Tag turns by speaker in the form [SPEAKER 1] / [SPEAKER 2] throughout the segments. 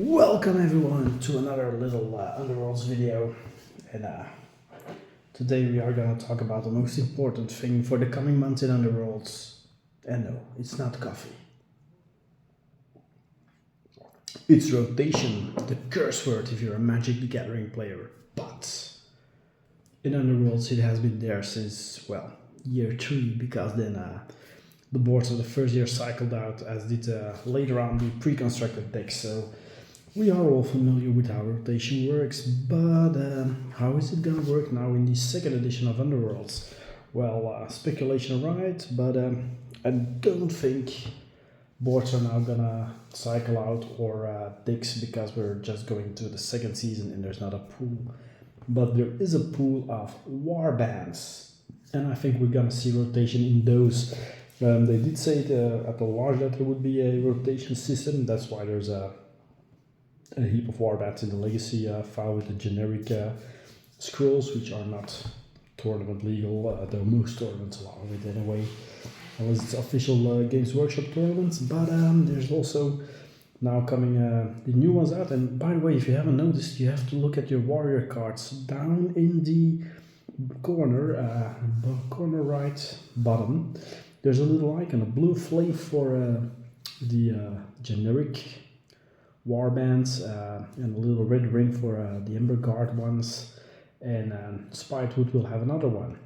[SPEAKER 1] Welcome everyone to another little Underworlds video, and today we are going to talk about the most important thing for the coming months in Underworlds. And no, it's not coffee. It's rotation, the curse word if you're a Magic the Gathering player. But in Underworlds it has been there since, well, year 3, because then the boards of the first year cycled out, as did later on the pre-constructed decks. So we are all familiar with how rotation works, but how is it gonna work now in the second edition of Underworlds? Well, speculation right, but I don't think boards are now gonna cycle out or decks, because we're just going to the second season and there's not a pool. But there is a pool of warbands, and I think we're gonna see rotation in those. They did say at the launch that there would be a rotation system. That's why there's a heap of warbands in the legacy file with the generic scrolls, which are not tournament legal, though most tournaments allow it anyway, unless it's official Games Workshop tournaments. But there's also now coming the new ones out. And by the way, if you haven't noticed, you have to look at your warrior cards down in the corner, corner right bottom. There's a little icon, a blue flame for the generic warbands, and a little red ring for the Ember Guard ones, and Spitewood will have another one.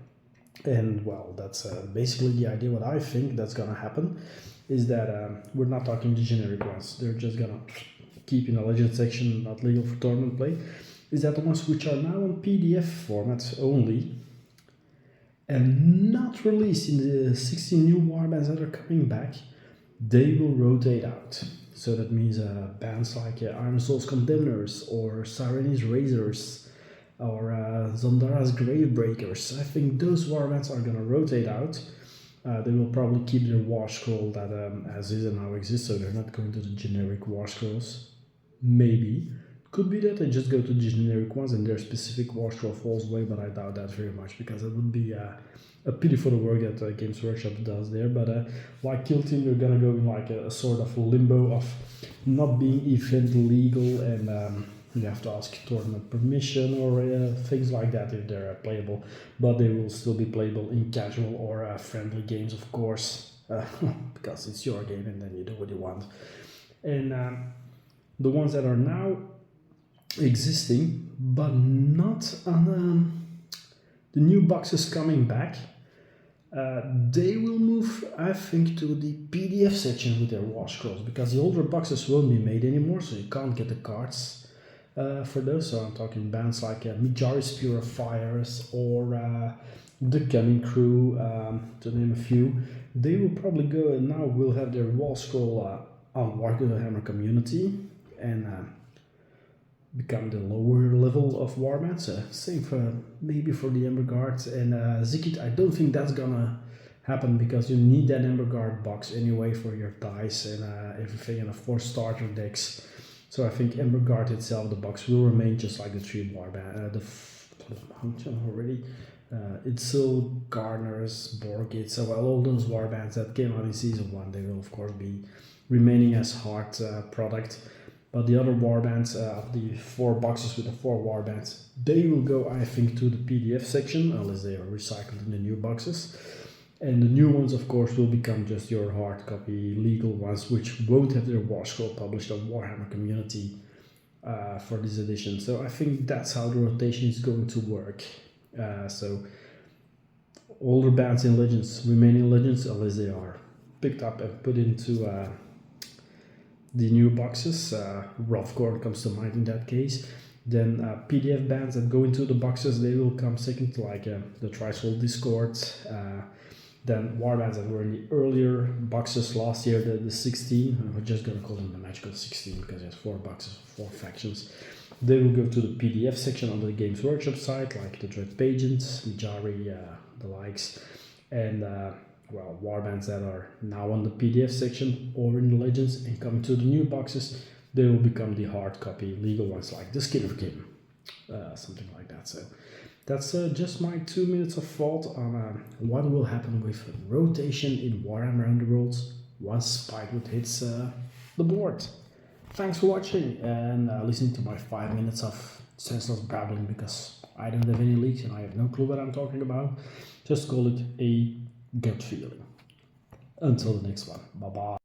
[SPEAKER 1] And well, that's basically the idea. What I think that's gonna happen is that we're not talking the generic ones. They're just gonna keep in the legend section, not legal for tournament play. Is that the ones which are now on PDF formats only and not released in the 16 new warbands that are coming back, they will rotate out. So that means bands like Iron Soul's Condemners or Sirene's Razors or Zondara's Gravebreakers. I think those warbands are gonna rotate out. They will probably keep their war scroll that as is and now exists, so they're not going to the generic war scrolls. Maybe. Could be that they just go to the generic ones and their specific war scroll falls away, but I doubt that very much, because it would be a pity for the work that Games Workshop does there. But like Kill Team, they're gonna go in like a sort of limbo of not being event legal, and you have to ask tournament permission or things like that if they're playable. But they will still be playable in casual or friendly games, of course, because it's your game and then you do what you want. And the ones that are now existing but not on the new boxes coming back, they will move, I think, to the PDF section with their war scrolls, because the older boxes won't be made anymore, so you can't get the cards for those. So I'm talking bands like Mijari's Purifiers or the Gunning Crew, to name a few. They will probably go, and now will have their wall scroll on Warhammer Community and become the lower level of warbands. Same for maybe for the Ember Guard and Zikit. I don't think that's gonna happen, because you need that Ember Guard box anyway for your dice and everything, and 4 starter decks. So I think Ember Guard itself, the box, will remain just like the 3 warband. Already. Itzel, Garners, Borgit, so well, all those warbands that came out in Season 1, they will of course be remaining as hard product. But the other warbands, the 4 boxes with the 4 warbands, they will go, I think, to the PDF section, unless they are recycled in the new boxes. And the new ones, of course, will become just your hard copy legal ones, which won't have their war scroll published on Warhammer Community for this edition. So I think that's how the rotation is going to work. So older bands in Legends remain in Legends, unless they are picked up and put into the new boxes. Roughcore comes to mind in that case. Then PDF bands that go into the boxes, they will come second, like the Trisoul Discord. Then warbands that were in the earlier boxes last year, the 16, we're just gonna call them the Magical 16 because there's 4 boxes, 4 factions. They will go to the PDF section on the Games Workshop site, like the Dread Pageants, Mijari, the likes, and well, warbands that are now on the PDF section or in the Legends and coming to the new boxes, they will become the hard copy legal ones, like the Skin of Kim, something like that. So that's just my 2 minutes of thought on what will happen with rotation in Warhammer Underworlds once Spitewood hits the board. Thanks for watching and listening to my 5 minutes of senseless babbling, because I don't have any leaks and I have no clue what I'm talking about. Just call it a gut feeling. Until the next one. Bye bye.